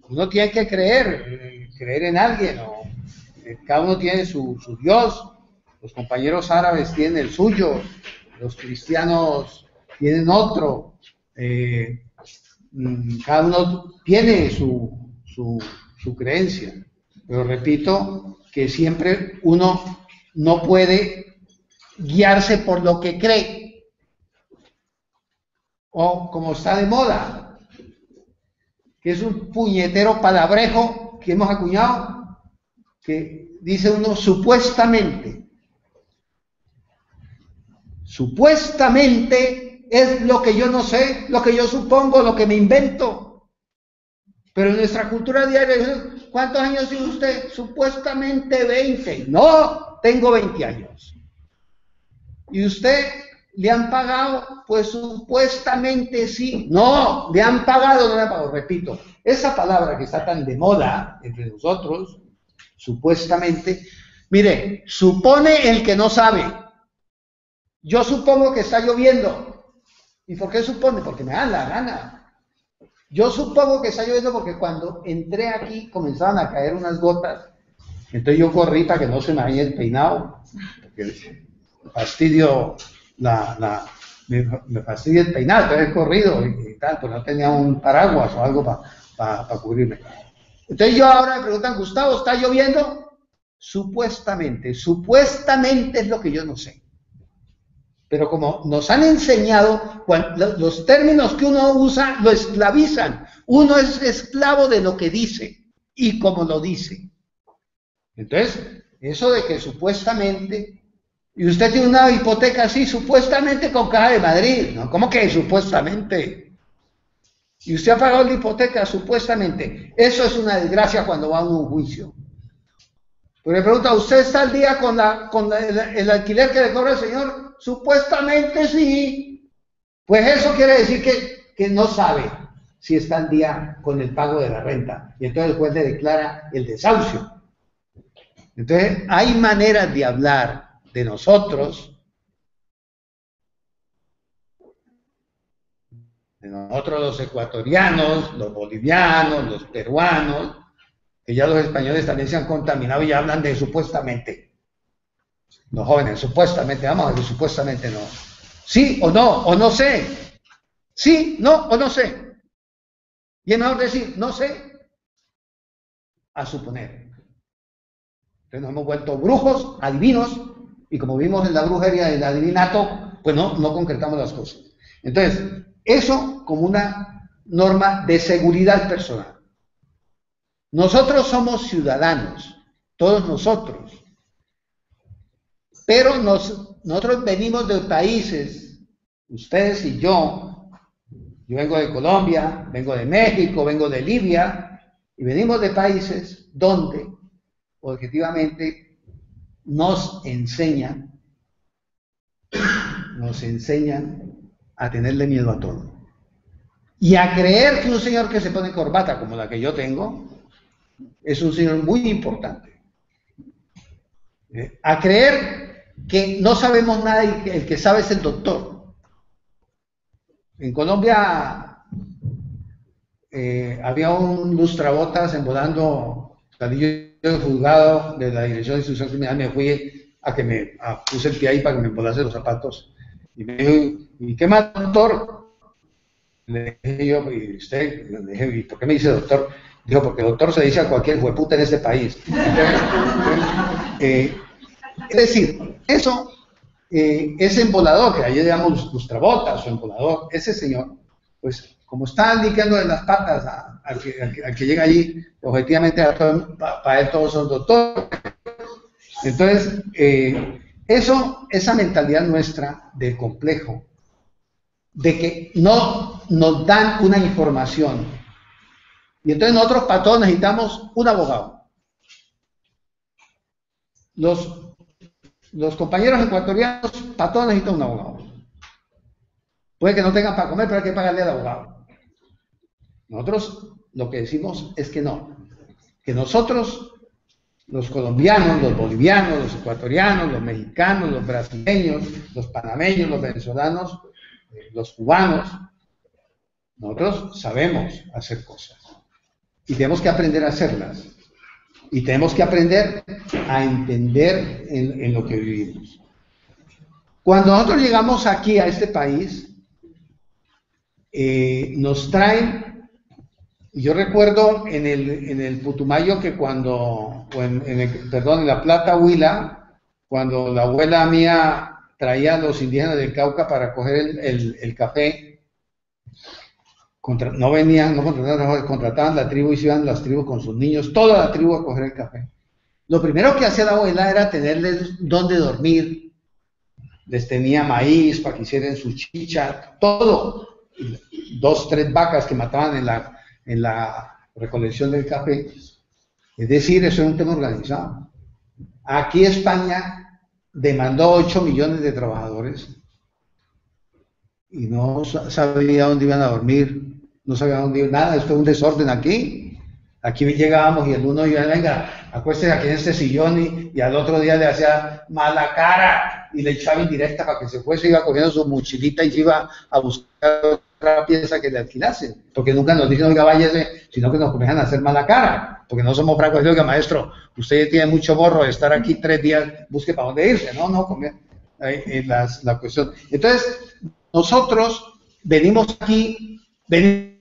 uno tiene que creer en alguien, o cada uno tiene su Dios. Los compañeros árabes tienen el suyo, los cristianos tienen otro, cada uno tiene su creencia, pero repito que siempre uno no puede guiarse por lo que cree, o como está de moda, que es un puñetero palabrejo que hemos acuñado, que dice uno supuestamente. Supuestamente es lo que yo no sé, lo que yo supongo, lo que me invento. Pero en nuestra cultura diaria, ¿cuántos años tiene usted? Supuestamente 20. No, tengo 20 años. ¿Y usted le han pagado? Pues supuestamente sí. No, le han pagado, no le han pagado. Repito, esa palabra que está tan de moda entre nosotros, supuestamente, mire, supone el que no sabe. Yo supongo que está lloviendo. ¿Y por qué supone? Porque me da la gana. Yo supongo que está lloviendo porque cuando entré aquí comenzaban a caer unas gotas. Entonces yo corrí para que no se me dañe el peinado. Porque fastidio me fastidia el peinado. Entonces he corrido y tal, pues no tenía un paraguas o algo para cubrirme. Entonces yo ahora me preguntan, Gustavo, ¿está lloviendo? Supuestamente. Supuestamente es lo que yo no sé. Pero como nos han enseñado, los términos que uno usa lo esclavizan. Uno es esclavo de lo que dice y como lo dice. Entonces, eso de que supuestamente, y usted tiene una hipoteca así, supuestamente con Caja de Madrid, ¿no? ¿Cómo que supuestamente? Y usted ha pagado la hipoteca supuestamente. Eso es una desgracia cuando va a un juicio. Pero le pregunta, ¿usted está al día con el alquiler que le cobra el señor? Supuestamente sí. Pues eso quiere decir que no sabe si está al día con el pago de la renta. Y entonces el juez le declara el desahucio. Entonces hay maneras de hablar de nosotros los ecuatorianos, los bolivianos, los peruanos, que ya los españoles también se han contaminado y ya hablan de supuestamente. Los jóvenes, supuestamente, vamos a decir supuestamente no. Sí o no sé. Sí, no o no sé. Y es mejor decir, no sé, a suponer. Entonces nos hemos vuelto brujos, adivinos, y como vimos en la brujería del adivinato, pues no concretamos las cosas. Entonces, eso como una norma de seguridad personal. Nosotros somos ciudadanos, todos nosotros, pero nosotros venimos de países, ustedes y yo vengo de Colombia, vengo de México, vengo de Libia, y venimos de países donde objetivamente nos enseñan a tenerle miedo a todo. Y a creer que un señor que se pone corbata como la que yo tengo es un señor muy importante. A creer que no sabemos nada y que el que sabe es el doctor. En Colombia había un lustrabotas envolando ladrillo de juzgado de la Dirección de Instrucción Criminal. Me fui puse el pie ahí para que me envolase los zapatos. Y me dijo, ¿y qué más, doctor? Le dije yo, ¿y usted? Le dije, ¿y por qué me dice doctor? Dijo, porque doctor se dice a cualquier hueputa en este país. Es decir, eso, ese embolador, que allí llamamos lustrabotas o embolador, ese señor, pues como está limpiando de las patas al que llega allí, objetivamente para él todos son doctores. Entonces, esa mentalidad nuestra del complejo, de que no nos dan una información, y entonces nosotros para todos necesitamos un abogado. Los compañeros ecuatorianos para todos necesitan un abogado. Puede que no tengan para comer, pero hay que pagarle al abogado. Nosotros lo que decimos es que no, que nosotros, los colombianos, los bolivianos, los ecuatorianos, los mexicanos, los brasileños, los panameños, los venezolanos, los cubanos, nosotros sabemos hacer cosas. y tenemos que aprender a hacerlas. Y tenemos que aprender a entender en lo que vivimos. Cuando nosotros llegamos aquí a este país, nos traen, yo recuerdo en el Putumayo que en la Plata Huila, cuando la abuela mía traía a los indígenas del Cauca para coger el café, contrataban la tribu y se iban las tribus con sus niños, toda la tribu a coger el café. Lo primero que hacía la abuela era tenerles donde dormir, les tenía maíz para que hicieran su chicha, todo, 2, 3 vacas que mataban en la recolección del café. Es decir, eso era un tema organizado. Aquí España demandó 8 millones de trabajadores y no sabía dónde iban a dormir, no sabía dónde iban, nada, esto es un desorden aquí. Aquí llegábamos y el uno iba, venga, acuéstese aquí en este sillón y al otro día le hacía mala cara y le echaba indirecta para que se fuese, iba cogiendo su mochilita y se iba a buscar otra pieza que le alquilasen, porque nunca nos dicen, oiga, váyase, sino que nos comienzan a hacer mala cara, porque no somos francos. Oiga, maestro, usted tiene mucho morro de estar aquí 3 días, busque para dónde irse, no, la cuestión. Entonces, nosotros venimos aquí, que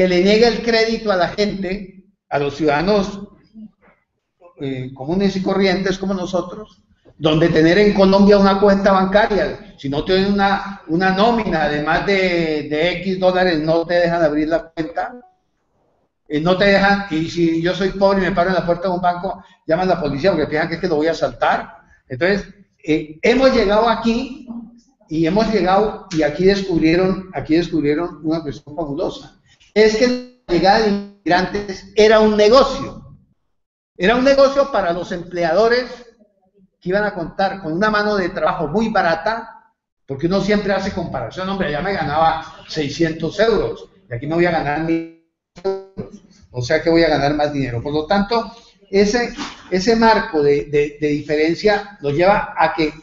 le niegue el crédito a la gente, a los ciudadanos comunes y corrientes como nosotros, donde tener en Colombia una cuenta bancaria, si no tienes una nómina de más de X dólares, no te dejan abrir la cuenta, no te dejan, y si yo soy pobre y me paro en la puerta de un banco, llaman a la policía porque piensan que es que lo voy a asaltar. Entonces, hemos llegado aquí, y aquí descubrieron una cuestión fabulosa. Es que la llegada de inmigrantes era un negocio para los empleadores que iban a contar con una mano de trabajo muy barata, porque uno siempre hace comparación, hombre, allá me ganaba 600 euros, y aquí me voy a ganar 1.000 euros, o sea que voy a ganar más dinero. Por lo tanto, ese marco de diferencia nos lleva a que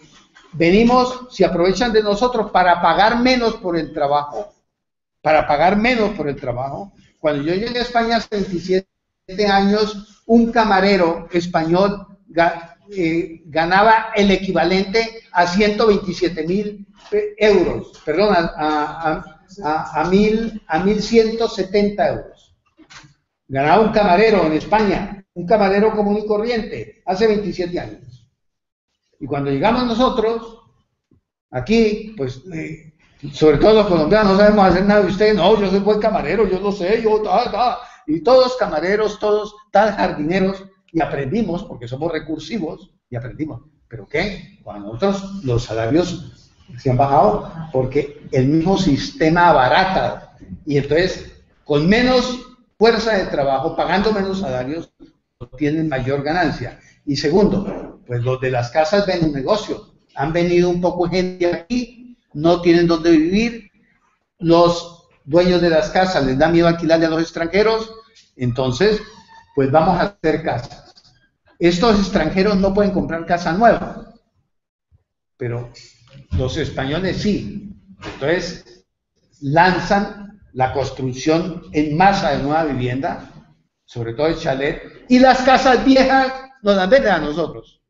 se aprovechan de nosotros para pagar menos por el trabajo, Cuando yo llegué a España hace 27 años, un camarero español ganaba el equivalente a 127.000 euros, perdón, a 1.170 euros. Ganaba un camarero en España, un camarero común y corriente, hace 27 años. Y cuando llegamos nosotros, aquí, pues, sobre todo los colombianos, no sabemos hacer nada de ustedes. No, yo soy buen camarero, yo lo sé, y todos camareros, todos jardineros, y aprendimos, porque somos recursivos, y aprendimos. ¿Pero qué? Cuando nosotros los salarios se han bajado, porque el mismo sistema abarata, y entonces, con menos fuerza de trabajo, pagando menos salarios, tienen mayor ganancia. Y segundo, pues los de las casas ven un negocio. Han venido un poco gente aquí, no tienen dónde vivir, los dueños de las casas les da miedo alquilarle a los extranjeros, entonces, pues vamos a hacer casas. Estos extranjeros no pueden comprar casa nueva, pero los españoles sí. Entonces, lanzan la construcción en masa de nueva vivienda, sobre todo el chalet, y las casas viejas nos las venden a nosotros.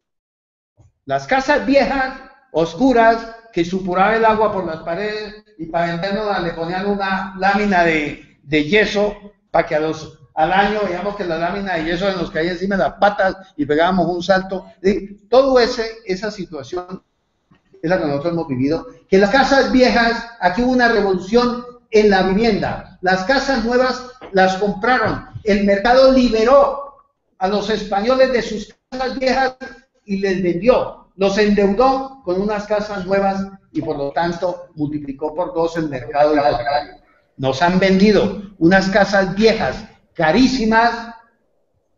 Las casas viejas, oscuras, que supuraba el agua por las paredes, y para vendernos le ponían una lámina de yeso para que al año veíamos que la lámina de yeso nos caía encima de las patas y pegábamos un salto. Todo esa situación es la que nosotros hemos vivido. Que las casas viejas, aquí hubo una revolución en la vivienda. Las casas nuevas las compraron. El mercado liberó a los españoles de sus casas viejas y les vendió. Los endeudó con unas casas nuevas y por lo tanto multiplicó por 2 el mercado inmobiliario. Nos han vendido unas casas viejas carísimas.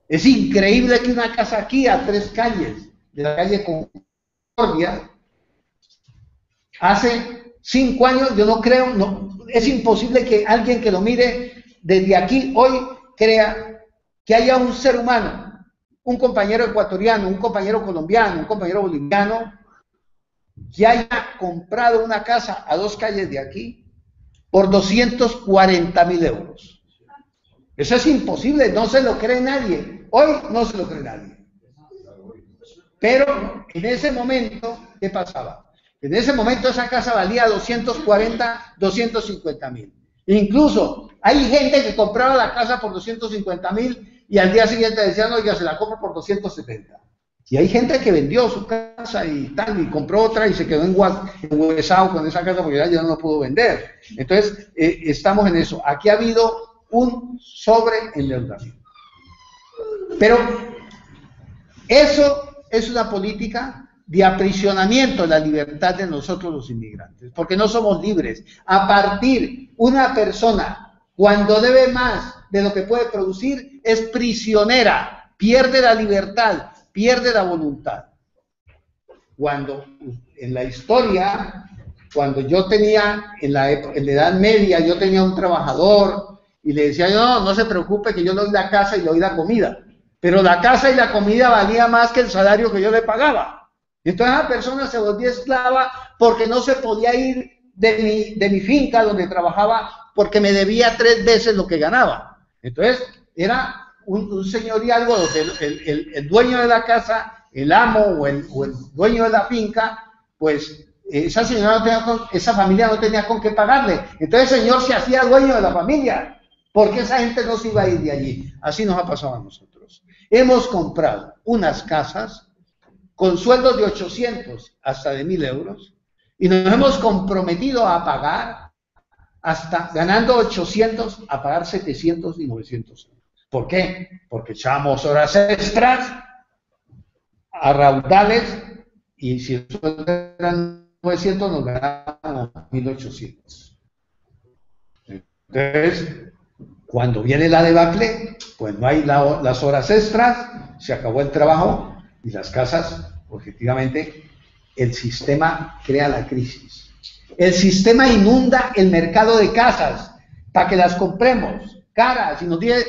Es increíble que una casa aquí a 3 calles de la calle Concordia, hace 5 años, yo no creo, es imposible que alguien que lo mire desde aquí hoy crea que haya un ser humano, un compañero ecuatoriano, un compañero colombiano, un compañero boliviano, que haya comprado una casa a 2 calles de aquí por 240.000 euros. Eso es imposible, no se lo cree nadie. Hoy no se lo cree nadie. Pero en ese momento, ¿qué pasaba? En ese momento esa casa valía 240, 250.000. Incluso hay gente que compraba la casa por 250.000 y al día siguiente decían, oiga, se la compro por 270. Y hay gente que vendió su casa y tal, y compró otra y se quedó enhuesado con esa casa porque ya no lo pudo vender. Entonces, estamos en eso. Aquí ha habido un sobreendeudamiento. Pero eso es una política de aprisionamiento de la libertad de nosotros los inmigrantes, porque no somos libres. A partir, una persona, cuando debe más de lo que puede producir, es prisionera, pierde la libertad, pierde la voluntad. Cuando en la historia, cuando yo tenía, en la Edad Media, yo tenía un trabajador y le decía, no se preocupe que yo le doy la casa y le doy la comida, pero la casa y la comida valía más que el salario que yo le pagaba. Entonces la persona se volvía esclava porque no se podía ir de mi finca donde trabajaba porque me debía 3 veces lo que ganaba. Entonces era un señorialgo donde el dueño de la casa, el amo o el dueño de la finca, pues esa señora esa familia no tenía con qué pagarle. Entonces el señor se hacía dueño de la familia, porque esa gente no se iba a ir de allí. Así nos ha pasado a nosotros. Hemos comprado unas casas con sueldos de 800 hasta de 1.000 euros y nos hemos comprometido a pagar hasta ganando 800 a pagar 700 y 900 euros. ¿Por qué? Porque echamos horas extras a raudales y si el sueldo eran 900 nos ganamos 1.800. Entonces, cuando viene la debacle, pues no hay las horas extras, se acabó el trabajo y las casas, objetivamente, el sistema crea la crisis. El sistema inunda el mercado de casas para que las compremos caras. Y nos dice,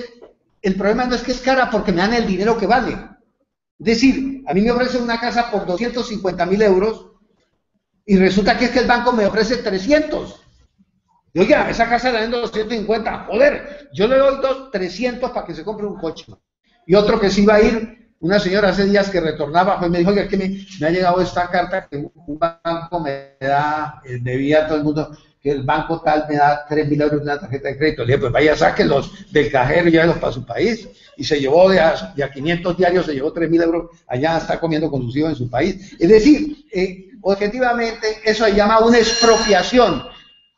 el problema no es que es cara porque me dan el dinero que vale. Es decir, a mí me ofrecen una casa por 250.000 euros y resulta que es que el banco me ofrece 300. Y oiga, esa casa la vendo 250, joder, yo le doy 300 para que se compre un coche. Y otro que se iba a ir, una señora hace días que retornaba, pues me dijo, oiga, que me ha llegado esta carta que un banco me da, debía a todo el mundo, que el banco tal me da 3.000 euros de una tarjeta de crédito. Le dije, pues vaya, sáquenlos del cajero y llévelos para su país. Y se llevó de a 500 diarios, se llevó 3.000 euros, allá está comiendo con sus hijos en su país. Es decir, objetivamente, eso se llama una expropiación.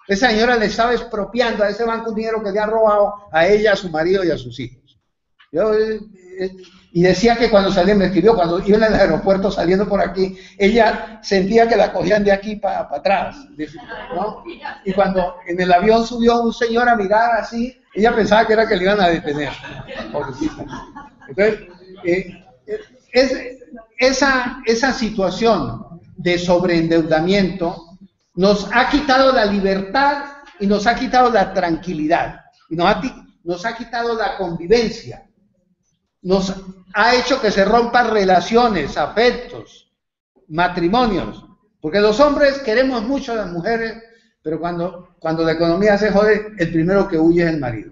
Esa señora le estaba expropiando a ese banco un dinero que le ha robado a ella, a su marido y a sus hijos. Y decía que cuando salía, me escribió, cuando iba en el aeropuerto saliendo por aquí, ella sentía que la cogían de aquí para atrás, ¿no? Y cuando en el avión subió un señor a mirar así, ella pensaba que era que le iban a detener. Entonces, esa situación de sobreendeudamiento nos ha quitado la libertad y nos ha quitado la tranquilidad, y nos ha quitado la convivencia, nos ha hecho que se rompan relaciones, afectos, matrimonios, porque los hombres queremos mucho a las mujeres, pero cuando la economía se jode, el primero que huye es el marido.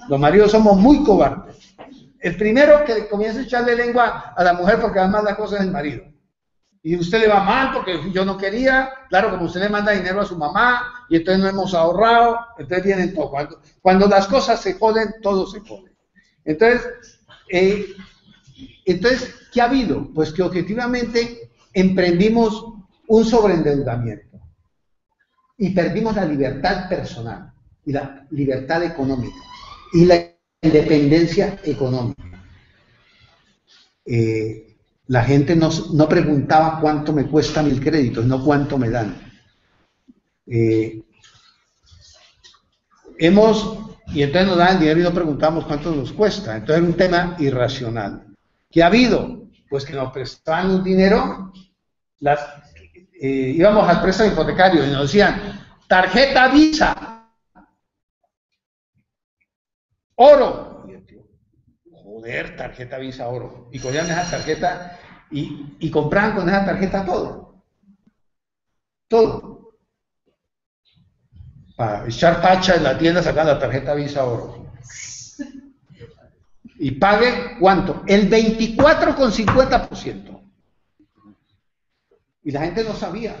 Los maridos somos muy cobardes. El primero que comienza a echarle lengua a la mujer porque va mal las cosas es el marido. Y usted le va mal porque yo no quería, claro, como usted le manda dinero a su mamá y entonces no hemos ahorrado, entonces vienen todo. Cuando las cosas se joden, todo se jode. Entonces, ¿qué ha habido? Pues que objetivamente emprendimos un sobreendeudamiento y perdimos la libertad personal y la libertad económica y la independencia económica. La gente no preguntaba cuánto me cuesta el crédito, no cuánto me dan. Y entonces nos dan el dinero y no preguntamos cuánto nos cuesta. Entonces era un tema irracional. ¿Qué ha habido? Pues que nos prestaban un dinero, íbamos al préstamo hipotecario y nos decían, tarjeta Visa, oro. Joder, tarjeta Visa, oro. Y cogían esa tarjeta y compraban con esa tarjeta todo. Todo. Para echar pacha en la tienda sacan la tarjeta Visa, oro. y pague ¿cuánto? El 24,50%. Y la gente no sabía.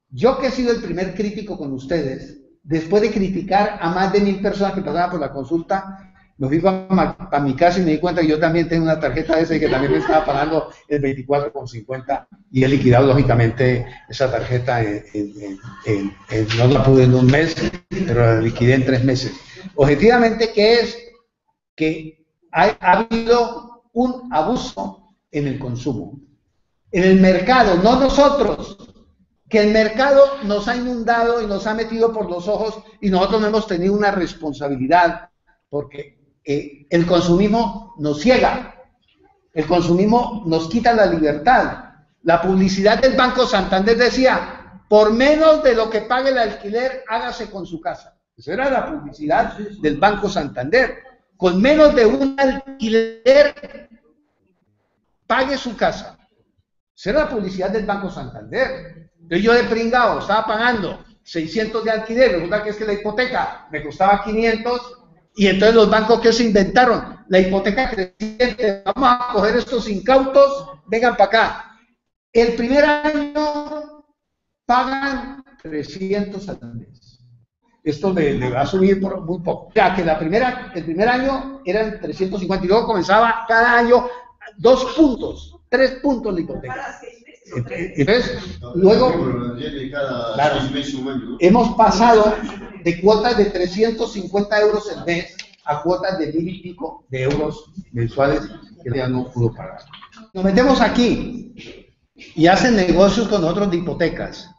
Yo que he sido el primer crítico con ustedes, después de criticar a más de 1000 personas que pasaban por la consulta, me fui a mi casa y me di cuenta que yo también tengo una tarjeta de esa y que también me estaba pagando el 24,50 y he liquidado lógicamente esa tarjeta no la pude en un mes, pero la liquidé en 3 meses. Objetivamente, ¿qué es? Que ha habido un abuso en el consumo. En el mercado, no nosotros, que el mercado nos ha inundado y nos ha metido por los ojos y nosotros no hemos tenido una responsabilidad porque el consumismo nos ciega, el consumismo nos quita la libertad. La publicidad del Banco Santander decía, por menos de lo que pague el alquiler, hágase con su casa. Esa era la publicidad del Banco Santander. Con menos de un alquiler, pague su casa. Esa era la publicidad del Banco Santander. Entonces yo de pringado estaba pagando 600 de alquiler, resulta que es que la hipoteca me costaba 500, y entonces los bancos que se inventaron, la hipoteca creciente, vamos a coger estos incautos, vengan para acá. El primer año pagan 300 al mes. Esto le va a subir por muy poco. O sea, que el primer año eran 350 y luego comenzaba cada año 2 puntos, 3 puntos la hipoteca. Entonces, luego, claro, hemos pasado de cuotas de 350 euros al mes a cuotas de 1000 y pico de euros mensuales que ya no pudo pagar. Nos metemos aquí y hacen negocios con nosotros de hipotecas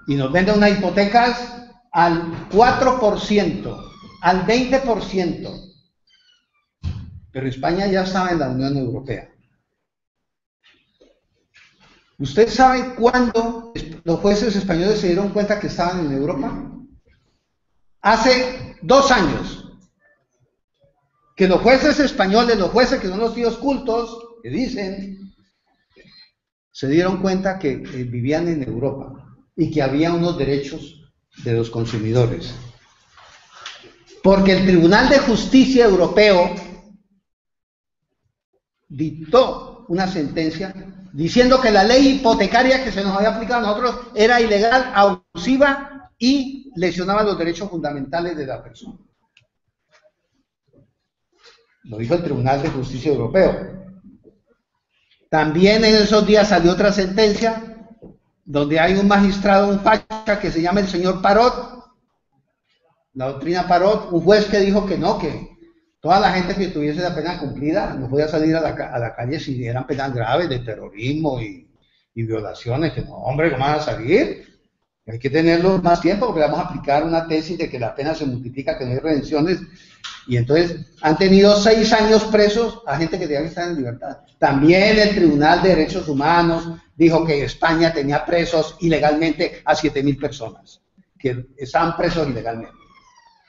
y nos venden unas hipotecas al 4%, al 20%, pero España ya estaba en la Unión Europea. ¿Usted sabe cuándo los jueces españoles se dieron cuenta que estaban en Europa? Hace 2 años. Que los jueces españoles, los jueces que son los tíos cultos, que dicen, se dieron cuenta que vivían en Europa y que había unos derechos de los consumidores. Porque el Tribunal de Justicia Europeo dictó una sentencia diciendo que la ley hipotecaria que se nos había aplicado a nosotros era ilegal, abusiva y lesionaba los derechos fundamentales de la persona. Lo dijo el Tribunal de Justicia Europeo. También en esos días salió otra sentencia donde hay un magistrado, un facha que se llama el señor Parot, la doctrina Parot, un juez que dijo que no, que toda la gente que tuviese la pena cumplida no podía salir a la calle si eran penas graves de terrorismo y violaciones, que no, hombre, ¿cómo van a salir? Hay que tenerlo más tiempo porque vamos a aplicar una tesis de que la pena se multiplica, que no hay redenciones, y entonces han tenido 6 años presos a gente que tenía que estar en libertad. También el Tribunal de Derechos Humanos dijo que España tenía presos ilegalmente a 7000 personas, que estaban presos ilegalmente.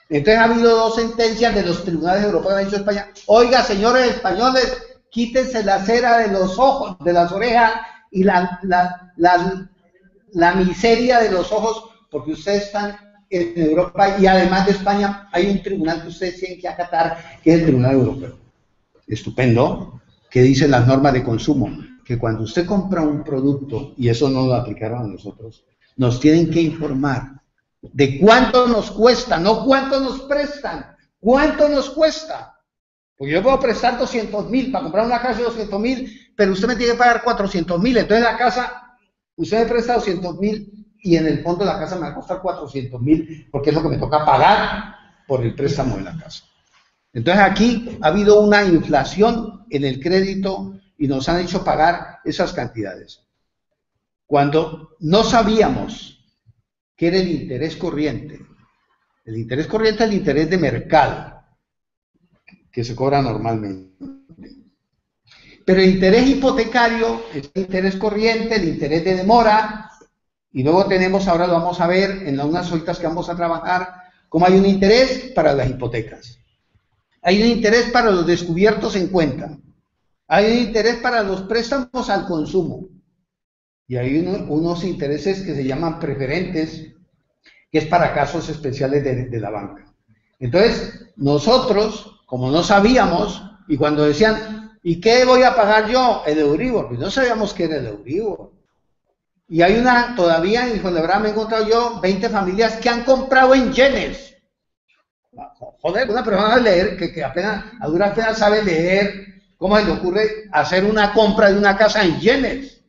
Entonces ha habido 2 sentencias de los tribunales europeos que han dicho a España, oiga, señores españoles, quítense la cera de los ojos, de las orejas y la miseria de los ojos, porque ustedes están en Europa y además de España hay un tribunal que ustedes tienen que acatar, que es el Tribunal Europeo. Estupendo, que dicen las normas de consumo, que cuando usted compra un producto, y eso no lo aplicaron a nosotros, nos tienen que informar de cuánto nos cuesta, no cuánto nos prestan, cuánto nos cuesta. Porque yo puedo prestar 200.000 para comprar una casa de 200.000, pero usted me tiene que pagar 400.000, entonces la casa, usted me presta 200.000 y en el fondo la casa me va a costar 400.000 porque es lo que me toca pagar por el préstamo de la casa. Entonces aquí ha habido una inflación en el crédito y nos han hecho pagar esas cantidades. Cuando no sabíamos que era el interés corriente. El interés corriente es el interés de mercado, que se cobra normalmente. Pero el interés hipotecario es el interés corriente, el interés de demora, y luego tenemos, ahora lo vamos a ver en unas horitas que vamos a trabajar, cómo hay un interés para las hipotecas. Hay un interés para los descubiertos en cuenta. Hay un interés para los préstamos al consumo. Y hay unos intereses que se llaman preferentes, que es para casos especiales de la banca. Entonces, nosotros como no sabíamos, y cuando decían, ¿y qué voy a pagar yo? El Euribor. Pues no sabíamos qué era el Euribor. Y hay todavía en Fuenlabrada me he encontrado yo 20 familias que han comprado en yenes. Joder, una persona leer, que apenas, a duras penas sabe leer, ¿cómo se le ocurre hacer una compra de una casa en yenes?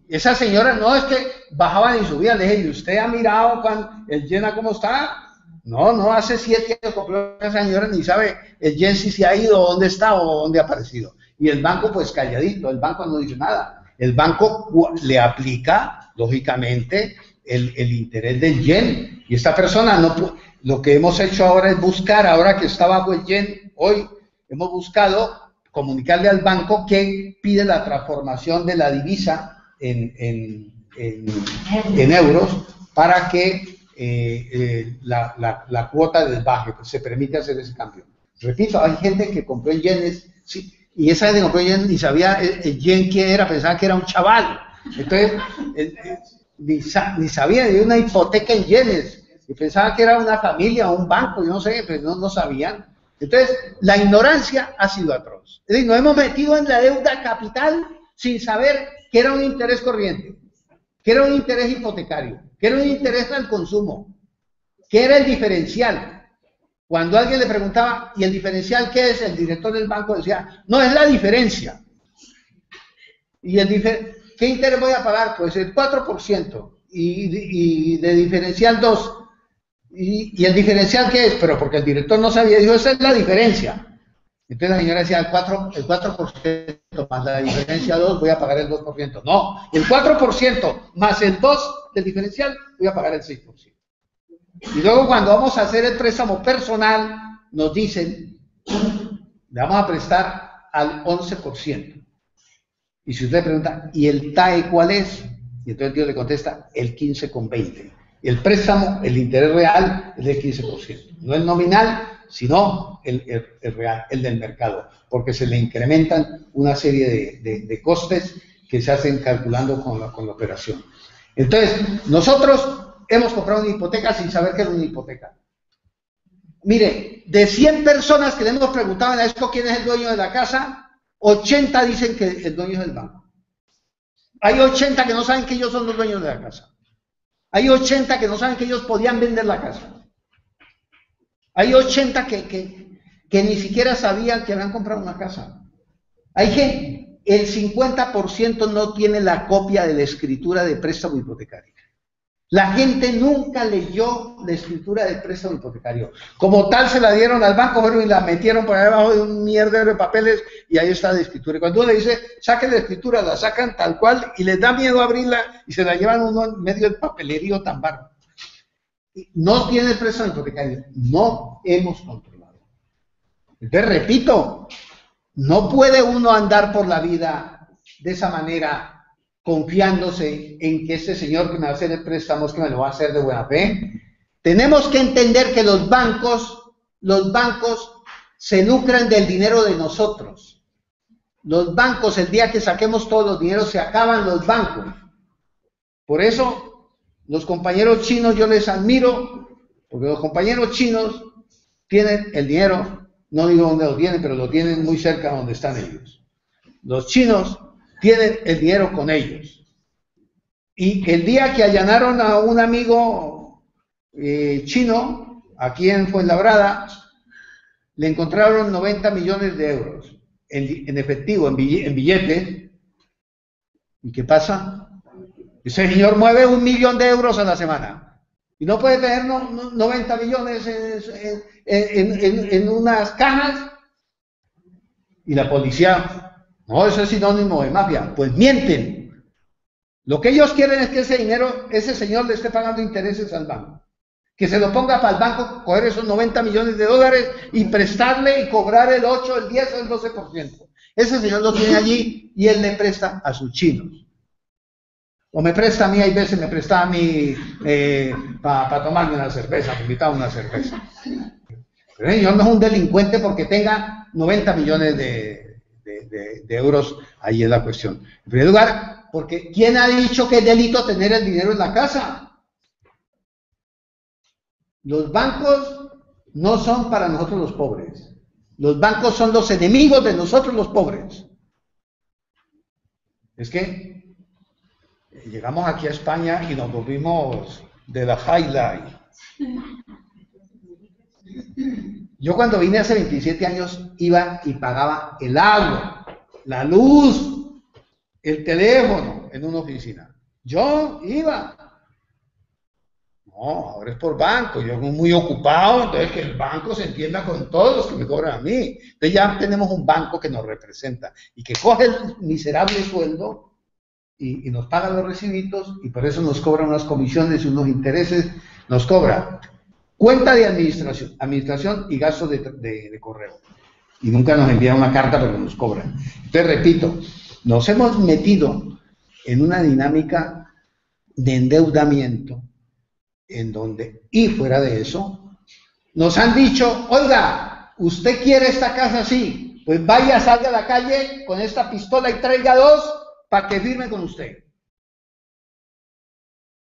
Esa señora, no, es que bajaban y subían, le dije, ¿y usted ha mirado el yen cómo está? No, hace 7 años compró esa señora, ni sabe el yen si se ha ido, dónde está o dónde ha aparecido. Y el banco, pues calladito, el banco no dice nada. El banco le aplica, lógicamente, el interés del yen. Y esta persona, lo que hemos hecho ahora es buscar, ahora que está bajo el yen, hoy hemos buscado comunicarle al banco que pide la transformación de la divisa en euros para que la cuota desbaje, pues se permite hacer ese cambio. Repito, hay gente que compró en yenes, sí, y esa gente que compró en yenes ni sabía el yen quién era, pensaba que era un chaval. Entonces, ni sabía de una hipoteca en yenes, y pensaba que era una familia o un banco, yo no sé, pero no sabían. Entonces, la ignorancia ha sido atroz. Es decir, nos hemos metido en la deuda capital sin saber que era un interés corriente, que era un interés hipotecario, que era un interés al consumo, que era el diferencial. Cuando alguien le preguntaba, ¿y el diferencial qué es? El director del banco decía, no, es la diferencia. ¿Y qué interés voy a pagar? Pues el 4%, y de diferencial 2%. ¿Y el diferencial qué es? Pero porque el director no sabía, dijo, esa es la diferencia. Entonces la señora decía, el 4% más la diferencia 2, voy a pagar el 2%. No, el 4% más el 2 del diferencial, voy a pagar el 6%. Y luego cuando vamos a hacer el préstamo personal, nos dicen, le vamos a prestar al 11%. Y si usted pregunta, ¿y el TAE cuál es? Y entonces el tío le contesta, el 15,20. Y el préstamo, el interés real, es del 15%. No el nominal, sino el real, el del mercado, porque se le incrementan una serie de costes que se hacen calculando con la operación. Entonces, nosotros hemos comprado una hipoteca sin saber que era una hipoteca. Mire, de 100 personas que le hemos preguntado en esto quién es el dueño de la casa, 80 dicen que el dueño es el banco. Hay 80 que no saben que ellos son los dueños de la casa. Hay 80 que no saben que ellos podían vender la casa. Hay 80 que ni siquiera sabían que habían comprado una casa. Hay gente, el 50% no tiene la copia de la escritura de préstamo hipotecario. La gente nunca leyó la escritura del préstamo hipotecario. Como tal se la dieron al banco, pero y la metieron por ahí abajo de un mierdero de papeles y ahí está la escritura. Y cuando uno le dice, saquen la escritura, la sacan tal cual y les da miedo abrirla y se la llevan uno en medio del papelerío tan bárbaro. No tiene el préstamo hipotecario, no hemos controlado. Entonces, repito, no puede uno andar por la vida de esa manera confiándose en que este señor que me va a hacer el préstamo es que me lo va a hacer de buena fe. Tenemos que entender que los bancos se lucran del dinero de nosotros. Los bancos, el día que saquemos todos los dineros, se acaban los bancos. Por eso, los compañeros chinos yo les admiro, porque los compañeros chinos tienen el dinero, no digo dónde lo tienen, pero lo tienen muy cerca de donde están ellos. Los chinos tienen el dinero con ellos. Y el día que allanaron a un amigo chino, aquí en Fuenlabrada, le encontraron 90 millones de euros en efectivo, en billete. ¿Y qué pasa? Ese señor mueve 1 millón de euros a la semana. Y no puede tener 90 millones en unas cajas. Y la policía... No, eso es sinónimo de mafia. Pues mienten. Lo que ellos quieren es que ese dinero, ese señor le esté pagando intereses al banco. Que se lo ponga para el banco, coger esos 90 millones de dólares y prestarle y cobrar el 8, el 10 o el 12%. Ese señor lo tiene allí y él le presta a sus chinos. O me presta a mí, hay veces me presta a mí para tomarme una cerveza, me invitaba a una cerveza. Pero el señor no es un delincuente porque tenga 90 millones de euros, ahí es la cuestión. En primer lugar, porque ¿quién ha dicho que es delito tener el dinero en la casa? Los bancos no son para nosotros los pobres. Los bancos son los enemigos de nosotros los pobres. Es que llegamos aquí a España y nos volvimos de la highlight. Yo cuando vine hace 27 años iba y pagaba el agua, la luz, el teléfono en una oficina. Yo iba. No, ahora es por banco, yo soy muy ocupado, entonces que el banco se entienda con todos los que me cobran a mí. Entonces ya tenemos un banco que nos representa y que coge el miserable sueldo y nos paga los recibitos y por eso nos cobra unas comisiones y unos intereses, nos cobra cuenta de administración y gastos de correo. Y nunca nos envían una carta pero nos cobran. Entonces repito, nos hemos metido en una dinámica de endeudamiento en donde, y fuera de eso, nos han dicho, oiga, usted quiere esta casa así, pues vaya, salga a la calle con esta pistola y traiga dos para que firme con usted.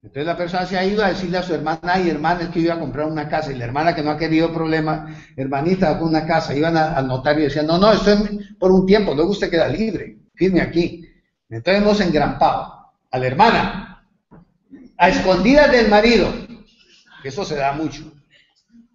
Entonces la persona se ha ido a decirle a su hermana, ay hermana, es que yo iba a comprar una casa, y la hermana que no ha querido problema, hermanita, con una casa, iban al notario y decían, no, esto es por un tiempo, luego usted queda libre, firme aquí. Entonces hemos engrampado a la hermana, a escondidas del marido, que eso se da mucho,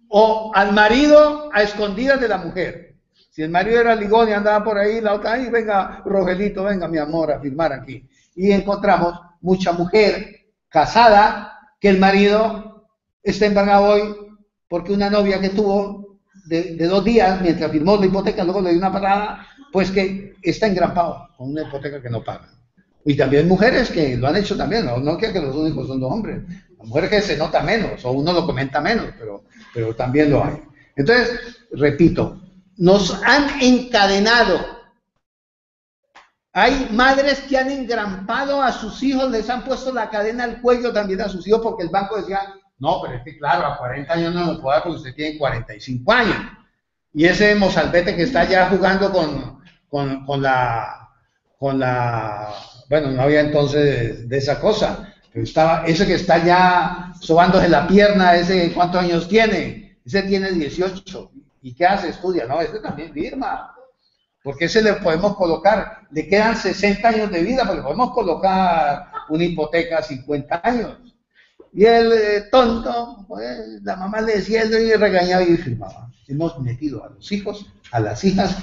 o al marido a escondidas de la mujer. Si el marido era ligón y andaba por ahí, la otra, ay, venga, Rogelito, venga, mi amor, a firmar aquí. Y encontramos mucha mujer casada que el marido está embargado hoy porque una novia que tuvo de 2 días, mientras firmó la hipoteca, luego le dio una parada, pues que está engrampado con una hipoteca que no paga. Y también mujeres que lo han hecho también, no que los únicos son los hombres, las mujeres que se nota menos, o uno lo comenta menos, pero también lo hay. Entonces, repito, nos han encadenado. Hay madres que han engrampado a sus hijos, les han puesto la cadena al cuello también a sus hijos, porque el banco decía, no, pero es que claro, a 40 años no lo puedo dar porque usted tiene 45 años. Y ese mozalbete que está ya jugando con la, bueno, no había entonces de esa cosa, pero estaba, ese que está ya sobándose la pierna, ese, ¿cuántos años tiene? Ese tiene 18. ¿Y qué hace? Estudia. No, ese también firma. Porque ese le podemos colocar, le quedan 60 años de vida, porque le podemos colocar una hipoteca a 50 años. Y el tonto, pues, la mamá le decía y regañaba y firmaba. Hemos metido a los hijos, a las hijas.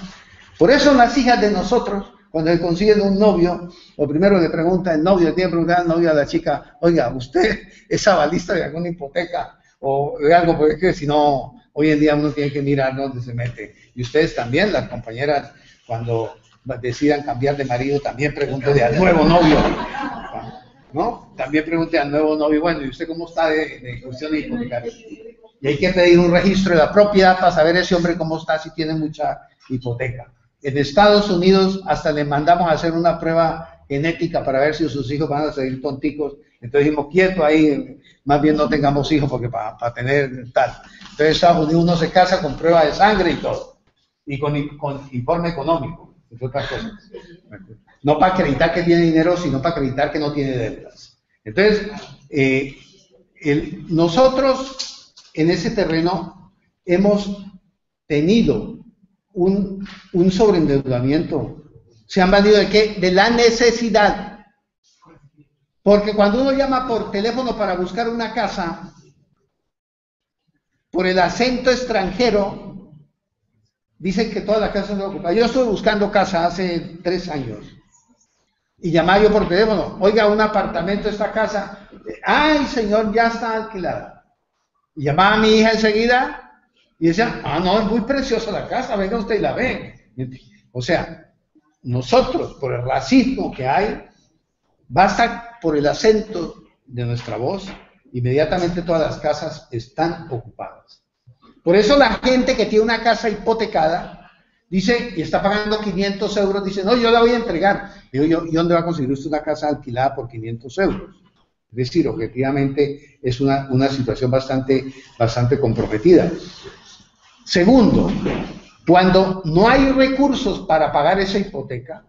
Por eso las hijas de nosotros, cuando le consiguen un novio, lo primero le pregunta el novio, le tiene que preguntar al novio a la chica, oiga, ¿usted es avalista de alguna hipoteca o de algo? Porque es que si no, hoy en día uno tiene que mirar dónde se mete. Y ustedes también, las compañeras, cuando decidan cambiar de marido, también pregunten al nuevo novio, ¿no? También pregunte al nuevo novio, bueno, ¿y usted cómo está de cuestiones hipotecarias? Y hay que pedir un registro de la propiedad para saber ese hombre cómo está, si tiene mucha hipoteca. En Estados Unidos hasta le mandamos a hacer una prueba genética para ver si sus hijos van a salir tonticos. Entonces dijimos, quieto ahí, más bien no tengamos hijos porque para tener tal. Entonces en Estados Unidos uno se casa con prueba de sangre y todo. Y con informe económico, entre otras cosas. No para acreditar que tiene dinero, sino para acreditar que no tiene deudas. Entonces, nosotros en ese terreno hemos tenido un sobreendeudamiento. ¿Se han valido de qué? De la necesidad. Porque cuando uno llama por teléfono para buscar una casa, por el acento extranjero, dicen que todas las casas están ocupadas. Yo estuve buscando casa hace 3 años y llamaba yo por teléfono, oiga, un apartamento, esta casa, ay señor, ya está alquilada. Y llamaba a mi hija enseguida y decía, no, es muy preciosa la casa, venga usted y la ve. O sea, nosotros, por el racismo que hay, basta por el acento de nuestra voz, inmediatamente todas las casas están ocupadas. Por eso la gente que tiene una casa hipotecada, dice, y está pagando 500 euros, dice, no, yo la voy a entregar. Digo, ¿y dónde va a conseguir usted una casa alquilada por 500 euros? Es decir, objetivamente es una situación bastante comprometida. Segundo, cuando no hay recursos para pagar esa hipoteca,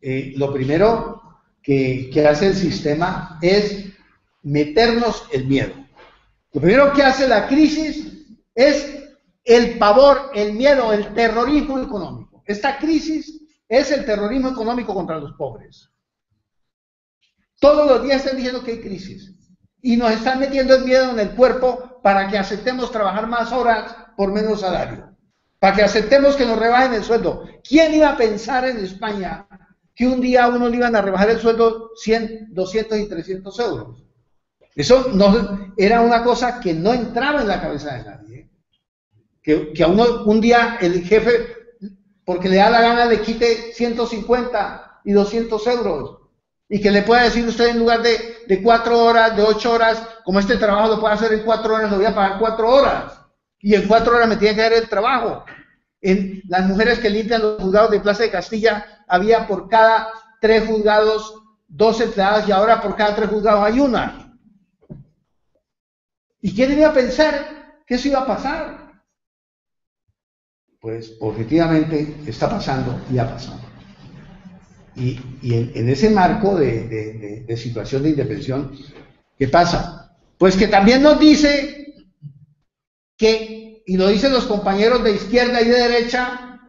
lo primero que hace el sistema es meternos el miedo. Lo primero que hace la crisis es el pavor, el miedo, el terrorismo económico. Esta crisis es el terrorismo económico contra los pobres. Todos los días están diciendo que hay crisis. Y nos están metiendo el miedo en el cuerpo para que aceptemos trabajar más horas por menos salario. Para que aceptemos que nos rebajen el sueldo. ¿Quién iba a pensar en España que un día a uno le iban a rebajar el sueldo 100, 200 y 300 euros? Eso no, era una cosa que no entraba en la cabeza de nadie. Que a uno un día el jefe, porque le da la gana, le quite 150 y 200 euros. Y que le pueda decir usted, en lugar de 4 horas, de 8 horas, como este trabajo lo puede hacer en 4 horas, lo voy a pagar 4 horas. Y en 4 horas me tiene que dar el trabajo. En las mujeres que limpian los juzgados de Plaza de Castilla, había por cada 3 juzgados 2 empleadas, y ahora por cada 3 juzgados hay una. ¿Y quién iba a pensar que eso iba a pasar? Pues objetivamente está pasando y ha pasado. Y en ese marco de situación de indefensión, ¿qué pasa? Pues que también nos dice que, y lo dicen los compañeros de izquierda y de derecha,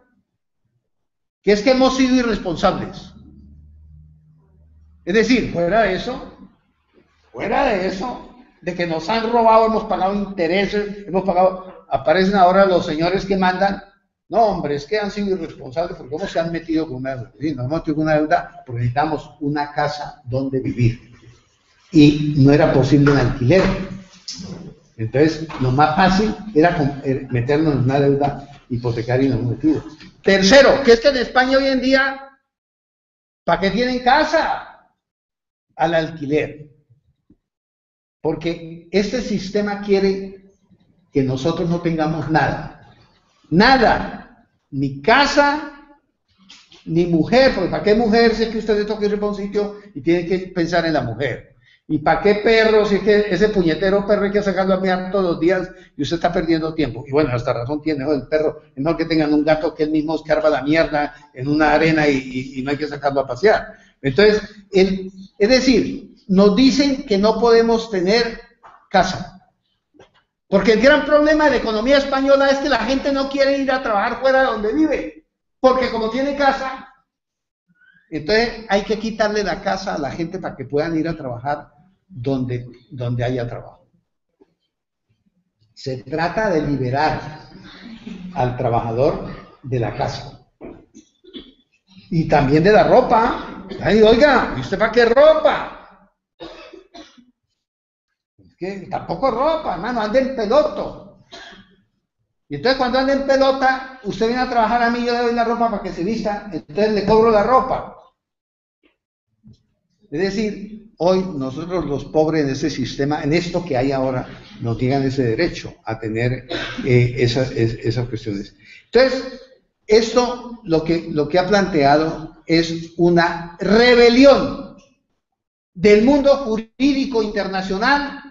que es que hemos sido irresponsables. Es decir, fuera de eso, de que nos han robado, hemos pagado intereses, hemos pagado, aparecen ahora los señores que mandan. No, hombre, es que han sido irresponsables porque ¿cómo se han metido con una deuda? Sí, nos hemos metido con una deuda porque necesitamos una casa donde vivir. Y no era posible un alquiler. Entonces, lo más fácil era meternos en una deuda hipotecaria y no hemos metido. Tercero, que es que en España hoy en día, ¿para qué tienen casa? Al alquiler. Porque este sistema quiere que nosotros no tengamos nada. Nada. Ni casa, ni mujer, porque ¿para qué mujer si es que usted se toca ir a un sitio y tiene que pensar en la mujer? ¿Y para qué perro si es que ese puñetero perro hay que sacarlo a mirar todos los días y usted está perdiendo tiempo? Y bueno, hasta razón tiene, ¿no? El perro, es mejor que tengan un gato que él mismo escarba la mierda en una arena y no hay que sacarlo a pasear. Entonces, es decir, nos dicen que no podemos tener casa. Porque el gran problema de la economía española es que la gente no quiere ir a trabajar fuera de donde vive, porque como tiene casa, entonces hay que quitarle la casa a la gente para que puedan ir a trabajar donde haya trabajo. Se trata de liberar al trabajador de la casa. Y también de la ropa. Ay, oiga, ¿y usted para qué ropa? Que tampoco ropa, hermano, ande en peloto. Y entonces cuando ande en pelota, usted viene a trabajar a mí, yo le doy la ropa para que se vista, entonces le cobro la ropa. Es decir, hoy nosotros los pobres en ese sistema, en esto que hay ahora, nos niegan ese derecho a tener esas cuestiones. Entonces, esto lo que ha planteado es una rebelión del mundo jurídico internacional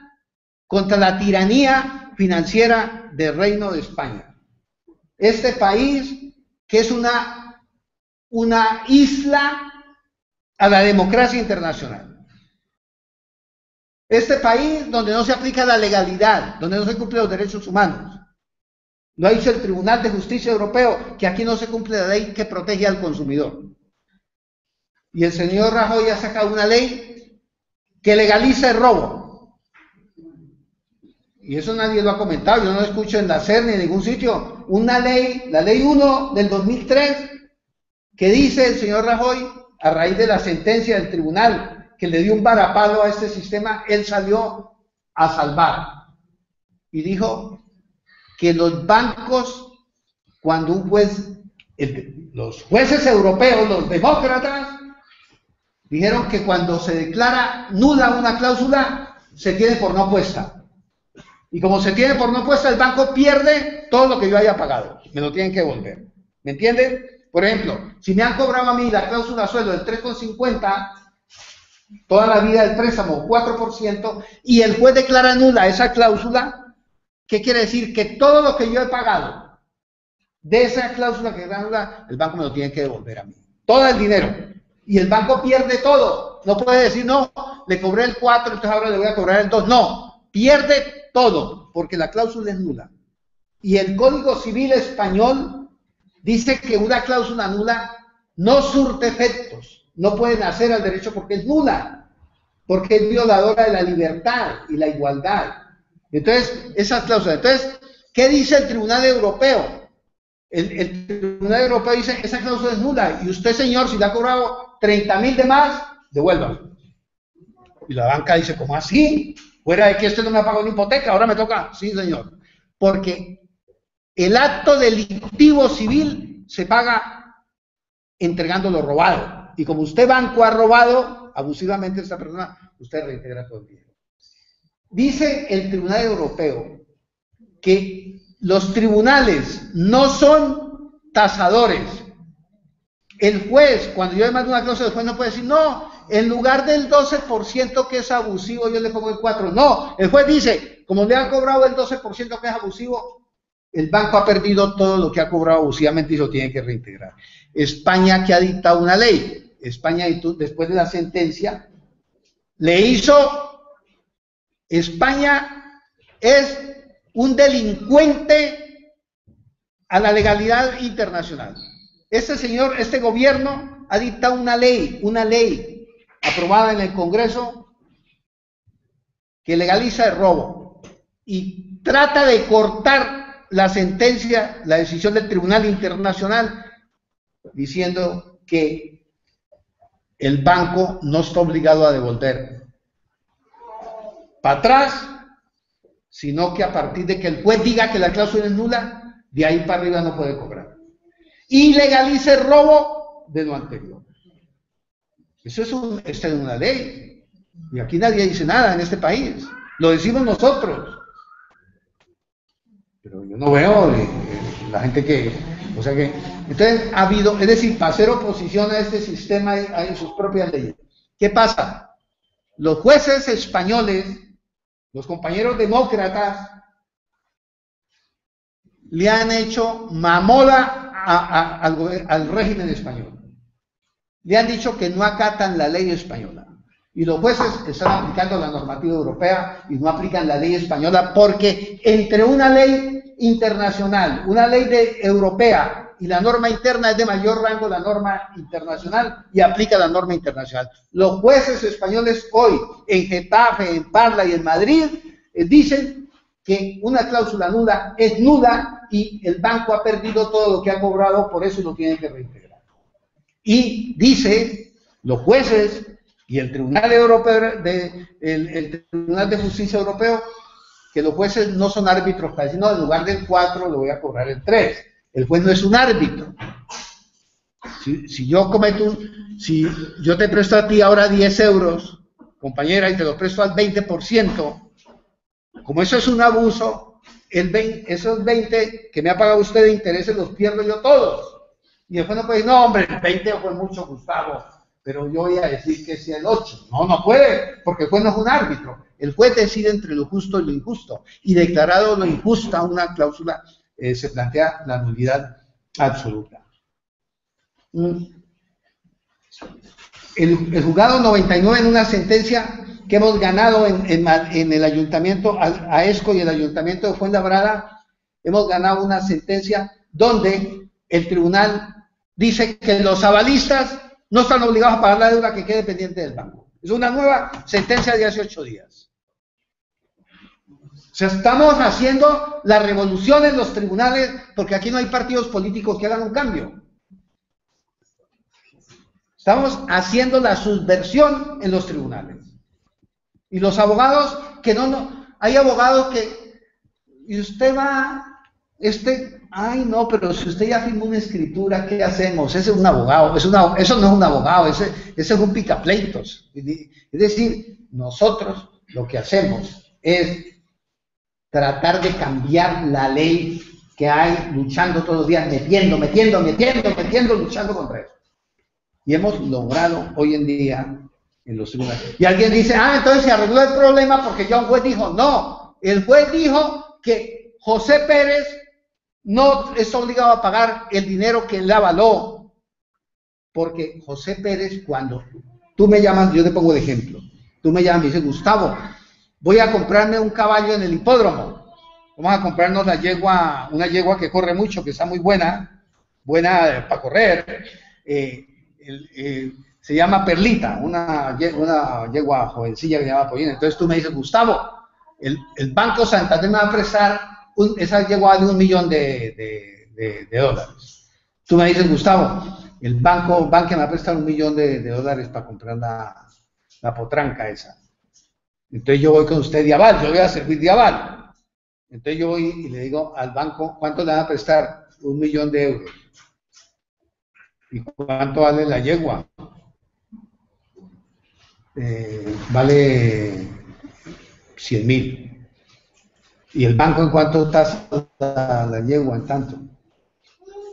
contra la tiranía financiera del Reino de España. Este país, que es una isla a la democracia internacional. Este país donde no se aplica la legalidad, donde no se cumplen los derechos humanos. Lo ha dicho el Tribunal de Justicia Europeo, que aquí no se cumple la ley que protege al consumidor. Y el señor Rajoy ha sacado una ley que legaliza el robo. Y eso nadie lo ha comentado, yo no lo escucho en la SER ni en ningún sitio. Una ley, la ley 1 del 2003, que dice el señor Rajoy, a raíz de la sentencia del tribunal que le dio un varapalo a este sistema, él salió a salvar. Y dijo que los bancos, cuando un juez, los jueces europeos, los demócratas, dijeron que cuando se declara nula una cláusula, se tiene por no puesta. Y como se tiene por no puesta, el banco pierde todo lo que yo haya pagado. Me lo tienen que devolver. ¿Me entienden? Por ejemplo, si me han cobrado a mí la cláusula sueldo del 3,50, toda la vida del préstamo, 4%, y el juez declara nula esa cláusula, ¿qué quiere decir? Que todo lo que yo he pagado de esa cláusula que declara nula, el banco me lo tiene que devolver a mí. Todo el dinero. Y el banco pierde todo. No puede decir, no, le cobré el 4, entonces ahora le voy a cobrar el 2. No, pierde todo, porque la cláusula es nula. Y el Código Civil español dice que una cláusula nula no surte efectos, no puede nacer al derecho porque es nula, porque es violadora de la libertad y la igualdad. Entonces, esas cláusulas. Entonces, ¿qué dice el Tribunal Europeo? El Tribunal Europeo dice, esa cláusula es nula, y usted, señor, si le ha cobrado 30.000 de más, devuélvalo. Y la banca dice, ¿cómo así? Fuera de que usted no me ha pagado una hipoteca, ahora me toca. Sí, señor. Porque el acto delictivo civil se paga entregando lo robado. Y como usted, banco, ha robado abusivamente a esta persona, usted reintegra todo el dinero. Dice el Tribunal Europeo que los tribunales no son tasadores. El juez, cuando yo demando una cláusula, el juez no puede decir, no, en lugar del 12% que es abusivo, yo le pongo el 4%. No, el juez dice, como le han cobrado el 12% que es abusivo, el banco ha perdido todo lo que ha cobrado abusivamente y lo tiene que reintegrar. España, que ha dictado una ley, España, después de la sentencia, le hizo, España es un delincuente a la legalidad internacional. Este señor, este gobierno ha dictado una ley aprobada en el Congreso que legaliza el robo y trata de cortar la sentencia, la decisión del Tribunal Internacional, diciendo que el banco no está obligado a devolver para atrás, sino que a partir de que el juez diga que la cláusula es nula, de ahí para arriba no puede cobrar. Y legaliza el robo de lo anterior. Eso es una ley. Y aquí nadie dice nada en este país. Lo decimos nosotros. Pero yo no veo la gente que... O sea que... Entonces ha habido... Es decir, para hacer oposición a este sistema hay sus propias leyes. ¿Qué pasa? Los jueces españoles, los compañeros demócratas, le han hecho mamola al régimen español. Le han dicho que no acatan la ley española. Y los jueces están aplicando la normativa europea y no aplican la ley española porque entre una ley internacional, una ley europea y la norma interna es de mayor rango la norma internacional y aplica la norma internacional. Los jueces españoles hoy en Getafe, en Parla y en Madrid dicen que una cláusula nula es nula y el banco ha perdido todo lo que ha cobrado, por eso lo tiene que reintegrar. Y dice los jueces y el Tribunal Europeo, el Tribunal de Justicia Europeo, que los jueces no son árbitros para decir, no, en lugar del 4 lo voy a cobrar el 3. El juez no es un árbitro. Si yo te presto a ti ahora 10 euros, compañera, y te los presto al 20%, como eso es un abuso, esos 20 que me ha pagado usted de intereses los pierdo yo todos. Y el juez no puede decir, no, hombre, el 20 fue mucho, Gustavo, pero yo voy a decir que sea el 8. No, no puede, porque el juez no es un árbitro. El juez decide entre lo justo y lo injusto. Y declarado lo injusta una cláusula, se plantea la nulidad absoluta. El juzgado 99 en una sentencia que hemos ganado en el ayuntamiento, AESCO y el ayuntamiento de Fuenlabrada, hemos ganado una sentencia donde el tribunal dice que los avalistas no están obligados a pagar la deuda que quede pendiente del banco. Es una nueva sentencia de hace 8 días. O sea, estamos haciendo la revolución en los tribunales porque aquí no hay partidos políticos que hagan un cambio. Estamos haciendo la subversión en los tribunales. Y los abogados que hay abogados que, y usted va, ay no, pero si usted ya firmó una escritura, ¿qué hacemos? Ese es un abogado, eso no es un abogado, ese es un picapleitos. Es decir, nosotros lo que hacemos es tratar de cambiar la ley que hay, luchando todos los días, metiendo, luchando contra eso. Y hemos logrado hoy en día en los tribunales. Y alguien dice, entonces se arregló el problema porque ya un juez dijo, no, el juez dijo que José Pérez no está obligado a pagar el dinero que le avaló, porque José Pérez, cuando tú me llamas, yo te pongo de ejemplo, tú me llamas y dices, Gustavo, voy a comprarme un caballo en el hipódromo, vamos a comprarnos la yegua, una yegua que corre mucho, que está muy buena para correr, se llama Perlita, una yegua jovencilla que se llama Pollina. Entonces tú me dices, Gustavo, el Banco Santander me va a prestar esa yegua de $1 millón de dólares. Tú me dices, Gustavo, el banco me va a prestar $1 millón de dólares para comprar la potranca esa. Entonces yo voy con usted de aval, yo voy a servir de aval. Entonces yo voy y le digo al banco, ¿cuánto le van a prestar? $1 millón de euros. ¿Y cuánto vale la yegua? Vale 100.000. ¿Y el banco en cuánto tasa la yegua en tanto?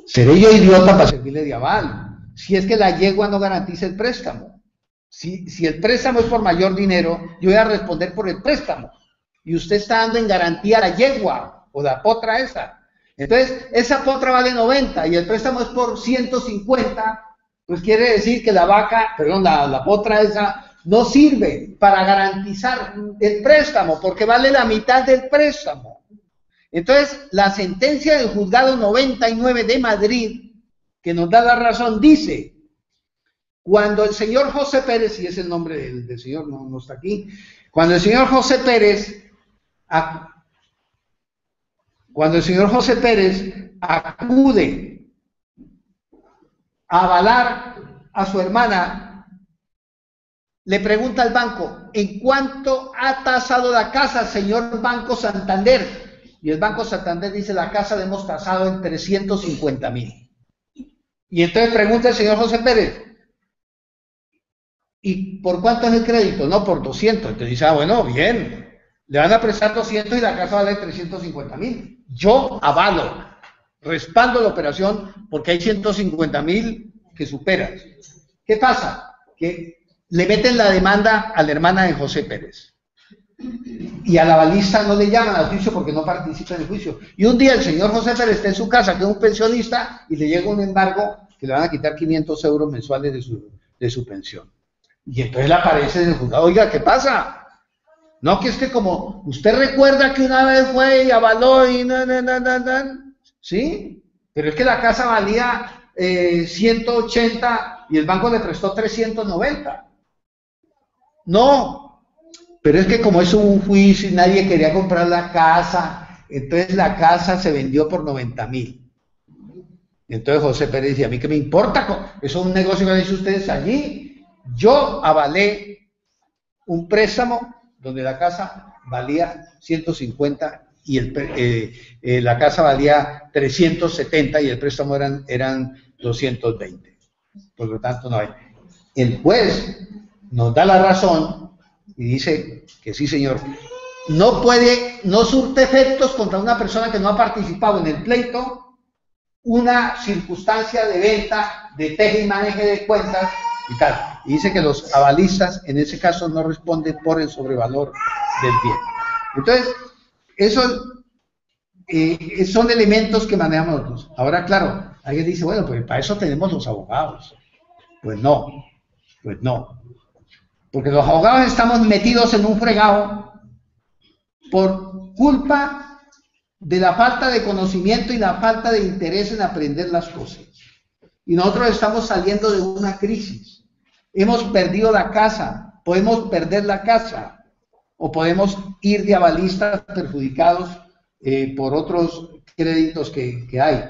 ¿Seré yo idiota para servirle de aval? Si es que la yegua no garantiza el préstamo. Si el préstamo es por mayor dinero, yo voy a responder por el préstamo. Y usted está dando en garantía la yegua o la potra esa. Entonces, esa potra vale 90 y el préstamo es por 150, pues quiere decir que la potra esa no sirve para garantizar el préstamo, porque vale la mitad del préstamo. Entonces, la sentencia del juzgado 99 de Madrid, que nos da la razón, dice: cuando el señor José Pérez, y es el nombre del señor, no está aquí, cuando el señor José Pérez acude a avalar a su hermana, le pregunta al banco, ¿en cuánto ha tasado la casa, señor Banco Santander? Y el Banco Santander dice, la casa la hemos tasado en 350.000. Y entonces pregunta el señor José Pérez, ¿y por cuánto es el crédito? No, por 200. Entonces dice, bueno, bien, le van a prestar 200 y la casa vale 350.000. Yo avalo, respaldo la operación porque hay 150.000 que superan. ¿Qué pasa? Que le meten la demanda a la hermana de José Pérez. Y a la avalista no le llaman al juicio porque no participa en el juicio. Y un día el señor José Pérez está en su casa, que es un pensionista, y le llega un embargo que le van a quitar 500 euros mensuales de su pensión. Y entonces le aparece en el juzgado, oiga, ¿qué pasa? No, que es que como usted recuerda que una vez fue y avaló y ¿sí? Pero es que la casa valía 180 y el banco le prestó 390. No, pero es que como es un juicio y nadie quería comprar la casa, entonces la casa se vendió por 90.000. Entonces José Pérez dice, ¿a mí qué me importa? Eso es un negocio que han hecho ustedes allí. Yo avalé un préstamo donde la casa valía 150 y la casa valía 370 y el préstamo eran 220. Por lo tanto, no hay. El juez nos da la razón y dice que sí, señor, no surte efectos contra una persona que no ha participado en el pleito una circunstancia de venta, de teje y maneje de cuentas y tal. Y dice que los avalistas en ese caso no responden por el sobrevalor del bien. Entonces, esos son elementos que manejamos nosotros. Ahora, claro, alguien dice, bueno, pues para eso tenemos los abogados. Pues no. Porque los abogados estamos metidos en un fregado por culpa de la falta de conocimiento y la falta de interés en aprender las cosas. Y nosotros estamos saliendo de una crisis. Hemos perdido la casa, podemos perder la casa, o podemos ir de avalistas perjudicados por otros créditos que hay.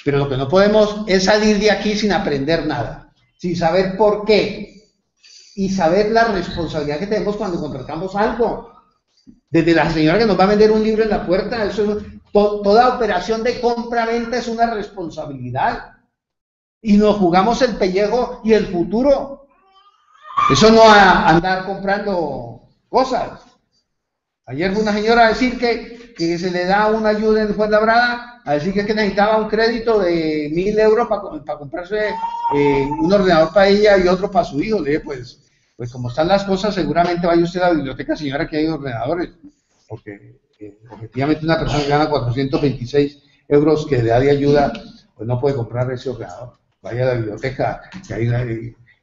Pero lo que no podemos es salir de aquí sin aprender nada, sin saber por qué, y saber la responsabilidad que tenemos cuando contratamos algo. Desde la señora que nos va a vender un libro en la puerta, toda operación de compra-venta es una responsabilidad. Y nos jugamos el pellejo y el futuro. Eso no a andar comprando cosas. Ayer fue una señora a decir que se le da una ayuda en Fuenlabrada, a decir que necesitaba un crédito de 1.000 euros para comprarse un ordenador para ella y otro para su hijo. Le dije, pues como están las cosas, seguramente vaya usted a la biblioteca, señora, que hay ordenadores, porque efectivamente una persona que gana 426 euros que le da de ayuda, pues no puede comprar ese ordenador. Vaya a la biblioteca,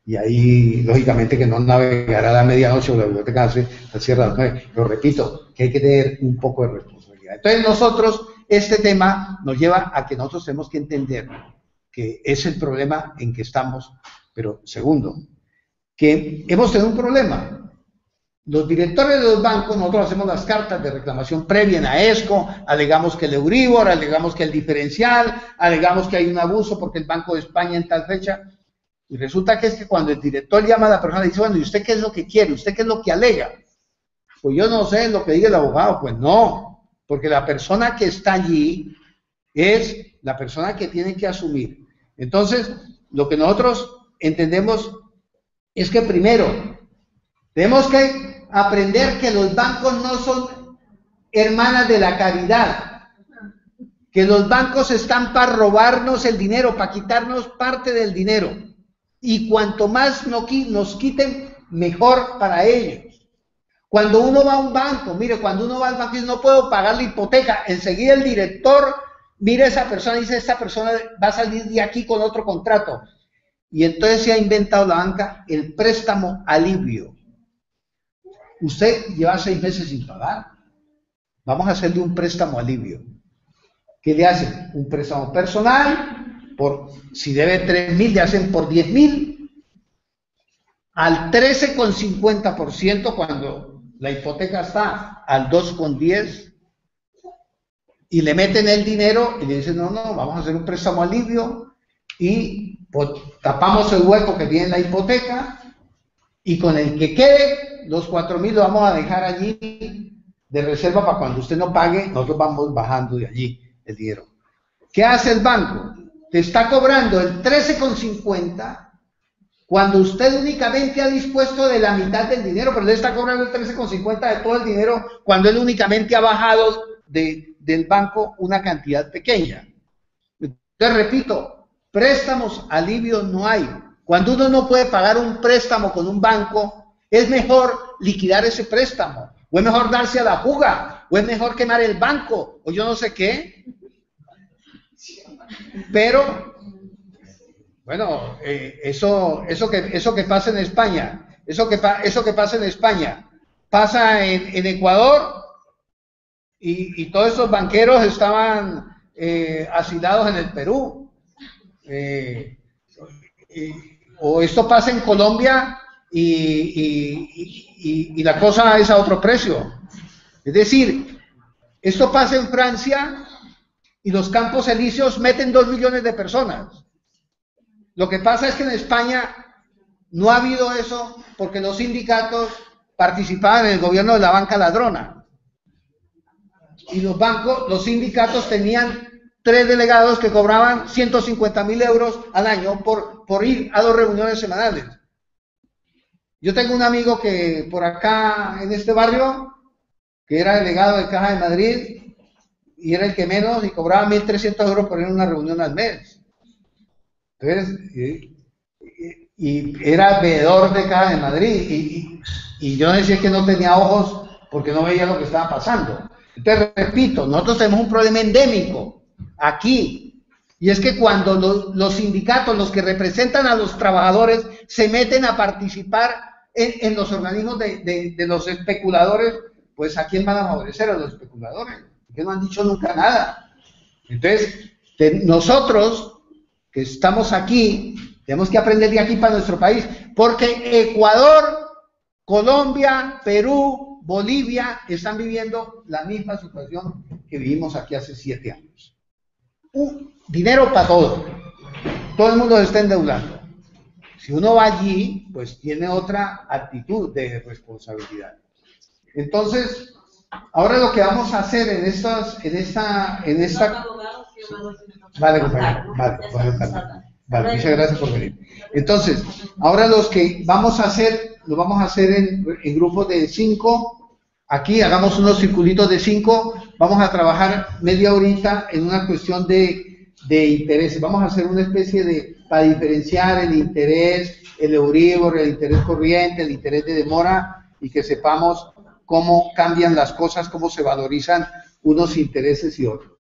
y ahí lógicamente que no navegará a la medianoche, o la biblioteca se cierra a las 9. Pero repito, que hay que tener un poco de responsabilidad. cantidad. Entonces nosotros, este tema nos lleva a que nosotros tenemos que entender que es el problema en que estamos, pero segundo, que hemos tenido un problema. Los directores de los bancos, nosotros hacemos las cartas de reclamación previa en AESCO, alegamos que el Euribor, alegamos que el diferencial, alegamos que hay un abuso porque el Banco de España en tal fecha, y resulta que es que cuando el director llama a la persona y dice, bueno, ¿y usted qué es lo que quiere? ¿Usted qué es lo que alega? Pues yo no sé lo que diga el abogado. Pues no, porque la persona que está allí es la persona que tiene que asumir. Entonces, lo que nosotros entendemos es que primero tenemos que aprender que los bancos no son hermanas de la caridad, que los bancos están para robarnos el dinero, para quitarnos parte del dinero, y cuanto más nos quiten, mejor para ellos. Cuando uno va a un banco, mire, cuando uno va al banco y dice, no puedo pagar la hipoteca, enseguida el director mira a esa persona y dice, esta persona va a salir de aquí con otro contrato. Y entonces se ha inventado la banca el préstamo alivio. Usted lleva 6 meses sin pagar, vamos a hacerle un préstamo alivio. ¿Qué le hacen? Un préstamo personal, si debe 3.000, le hacen por 10.000, al 13,50% cuando la hipoteca está al 2,10%, y le meten el dinero y le dicen, no, vamos a hacer un préstamo alivio, y pues, tapamos el hueco que tiene la hipoteca, y con el que quede, los 4.000 lo vamos a dejar allí de reserva para cuando usted no pague, nosotros vamos bajando de allí el dinero. ¿Qué hace el banco? Te está cobrando el 13,50 cuando usted únicamente ha dispuesto de la mitad del dinero, pero le está cobrando el 13,50 de todo el dinero cuando él únicamente ha bajado del banco una cantidad pequeña. Entonces, repito, préstamos alivio no hay. Cuando uno no puede pagar un préstamo con un banco, es mejor liquidar ese préstamo, o es mejor darse a la fuga, o es mejor quemar el banco, o yo no sé qué. Pero, bueno, eso que pasa en España, eso que pasa en España, pasa en Ecuador, y todos esos banqueros estaban asilados en el Perú. O esto pasa en Colombia y la cosa es a otro precio. Es decir, esto pasa en Francia y los campos elíseos meten 2 millones de personas. Lo que pasa es que en España no ha habido eso porque los sindicatos participaban en el gobierno de la banca ladrona. Y los sindicatos tenían 3 delegados que cobraban 150.000 euros al año por ir a 2 reuniones semanales. Yo tengo un amigo que por acá en este barrio, que era delegado de Caja de Madrid, y era el que menos, y cobraba 1.300 euros por ir a una reunión al mes. Entonces, y era veedor de Caja de Madrid, y yo decía que no tenía ojos porque no veía lo que estaba pasando. Entonces, repito, nosotros tenemos un problema endémico aquí, y es que cuando los sindicatos, los que representan a los trabajadores, se meten a participar en los organismos de los especuladores, pues ¿a quién van a favorecer? A los especuladores, que no han dicho nunca nada. Entonces, nosotros que estamos aquí, tenemos que aprender de aquí para nuestro país, porque Ecuador, Colombia, Perú, Bolivia están viviendo la misma situación que vivimos aquí hace 7 años. Dinero para todo el mundo se está endeudando. Si uno va allí, pues tiene otra actitud de responsabilidad. Entonces, ahora lo que vamos a hacer en esta... Vale, compañero, vale, muchas gracias por venir. Entonces, ahora lo vamos a hacer en grupos de 5. Aquí hagamos unos circulitos de 5. Vamos a trabajar media horita en una cuestión de intereses. Vamos a hacer una especie para diferenciar el interés, el Euribor, el interés corriente, el interés de demora, y que sepamos cómo cambian las cosas, cómo se valorizan unos intereses y otros.